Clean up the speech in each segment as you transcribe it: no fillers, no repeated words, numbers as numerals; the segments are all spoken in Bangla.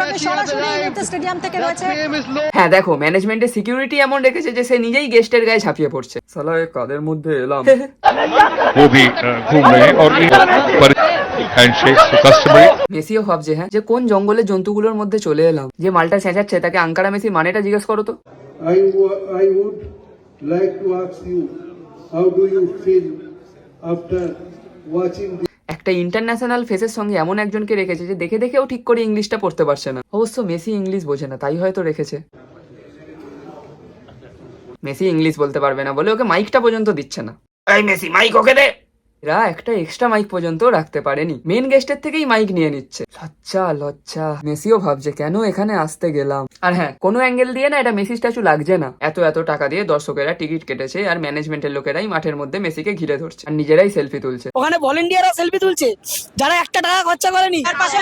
সঙ্গে সরাসরি এই মুহূর্তে স্টেডিয়াম থেকে রয়েছে। হ্যাঁ দেখো, ম্যানেজমেন্টের সিকিউরিটি এমন রেখেছে যে সে নিজেই গেস্টের গায়ে ঝাঁপিয়ে পড়ছে। সালা এ কাদের মধ্যে এলাম। वो भी घूम रहे हैं और हैंडशेक कस्टमरी। মেসিও ভাবছে হ্যাঁ যে কোন জঙ্গলের জন্তুগুলোর মধ্যে চলে এলাম। যে মালটা চেঁচাচ্ছে তাকে আঙ্কারা মেসির মানেটা জিজ্ঞেস করো তো। I would like to ask you, how do you feel after watching this? একটা ইন্টারন্যাশনাল ফেসের সঙ্গে এমন একজনকে রেখেছে যে দেখে দেখেও ঠিক করে ইংলিশটা পড়তে পারছে না। অবশ্য মেসি ইংলিশ বোঝে না, তাই হয়তো রেখেছে। মেসি ইংলিশ বলতে পারবে না বলে ওকে মাইকটা পর্যন্ত দিচ্ছে না। এই মেসি, মাইক ওকে দে। এরা একটা এক্সট্রা মাইক পর্যন্ত রাখতে পারেনি, মেন গেস্টের থেকেই মাইক নিয়ে নিচ্ছে। লজ্জা লজ্জা। মেসিও ভাবছে কেন এখানে আসতে গেলাম। আর হ্যাঁ, কোনো অ্যাঙ্গেল দিয়ে না এটা মেসি স্ট্যাচু লাগছে না। এত টাকা দিয়ে দর্শকেরা টিকিট কেটেছে আর ম্যানেজমেন্টের লোকেরাই মাঠের মধ্যে মেসিকে ঘিরে ধরছে আর নিজেরাই সেলফি তুলছে। ওখানে ভলেন্টিয়াররা সেলফি তুলছে যারা 1 টাকা খরচা করেনি। তার পাশে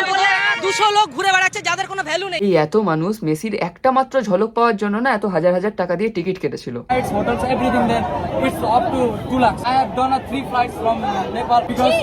200 লোক ঘুরে বেড়াচ্ছে যাদের কোনো ভ্যালু নেই। এই এত মানুষ মেসির একটা মাত্র ঝলক পাওয়ার জন্য না এত হাজার হাজার টাকা দিয়ে টিকিট কেটেছিল। Hotels, everything there. It's up to 2 lakhs. I have done 3 flights from Nepal because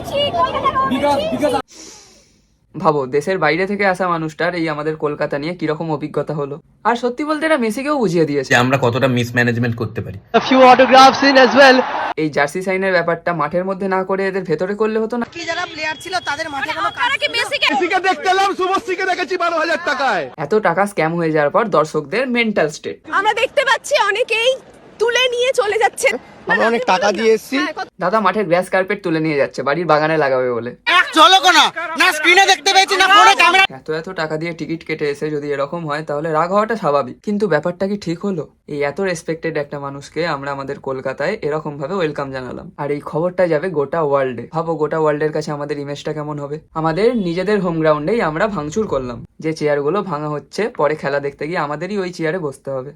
ভাবো, দেশের বাইরে থেকে আসা মানুষটার এই আমাদের কলকাতা নিয়ে কিরকম অভিজ্ঞতা হলো। আর সত্যি বলতে এরা মেসিকেও বুঝিয়ে দিয়েছে যে আমরা কতটা মিসম্যানেজমেন্ট করতে পারি। A few autographs in as well. এই জার্সি সাইনের ব্যাপারটা মাঠের মধ্যে না করে এদের ভেতরে করলে হতো না। কি যারা প্লেয়ার ছিল তাদের মাঠে কোনো কাজ কি মেসিকে দেখতে এলাম, শুভশ্রীকে দেখেছি 12,000 টাকায়। এত টাকা স্ক্যাম হয়ে যাওয়ার পর দর্শকদের মেন্টাল স্টেট আমরা দেখতে পাচ্ছি অনেকেই তুলে নিয়ে চলে যাচ্ছে। আমরা অনেক টাকা দিয়ে এসেছি। দাদা মাঠের গ্রাস কার্পেট তুলে নিয়ে যাচ্ছে বাড়ির বাগানে লাগাবে বলে। এক ঝলকও না স্ক্রিনে দেখতে পেয়েছি না ফোনে ক্যামেরা। এত টাকা দিয়ে টিকিট কেটে এসে যদি এরকম হয় তাহলে রাগ হওয়াটা স্বাভাবিক, কিন্তু ব্যাপারটা কি ঠিক হলো? এই এত রেসপেক্টেড একটা মানুষকে আমরা আমাদের কলকাতায় এরকম ভাবে ওয়েলকাম জানালাম, আর এই খবরটা যাবে গোটা ওয়ার্ল্ডে। ভাবো গোটা ওয়ার্ল্ডের কাছে আমাদের ইমেজটা কেমন হবে। আমাদের নিজেদের হোম গ্রাউন্ডেই আমরা ভাঙচুর করলাম। যে চেয়ারগুলো ভাঙা হচ্ছে, পরে খেলা দেখতে গিয়ে আমাদেরই ওই চেয়ারে বসতে হবে।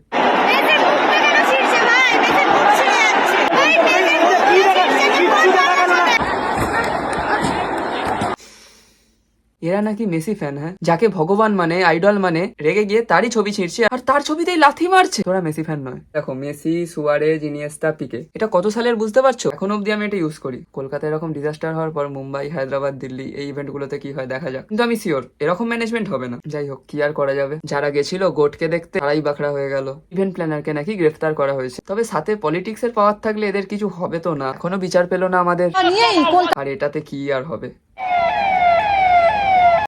এরা নাকি মেসি ফ্যান, হ্যাঁ, যাকে ভগবান মানে, আইডল মানে, রেগে গিয়ে তারই ছবি ছিঁড়ছে আর তার ছবিতেই লাথি মারছে। তোরা মেসি ফ্যান নয়। দেখো মেসি, সুয়ারেজ, ইনিয়েস্তা, পিকে, এটা কত সালের বুঝতে পারছো? এখন অব্দি আমি এটা ইউজ করি। কলকাতায় এরকম ডিজাস্টার হওয়ার পর মুম্বাই, হায়দ্রাবাদ, দিল্লি এই ইভেন্ট গুলোতে কি হয় দেখা যাক, কিন্তু আমি শিওর এরকম ম্যানেজমেন্ট হবে না। যাই হোক, কি আর করা যাবে। যারা গেছিল গোটকে দেখতে তারাই বাখরা হয়ে গেল। ইভেন্ট প্ল্যানারকে নাকি গ্রেফতার করা হয়েছে। তবে সাথে পলিটিক্স এর পাওয়ার থাকলে এদের কিছু হবে তো না। এখনো বিচার পেলো না আমাদের, আর এটাতে কি আর হবে।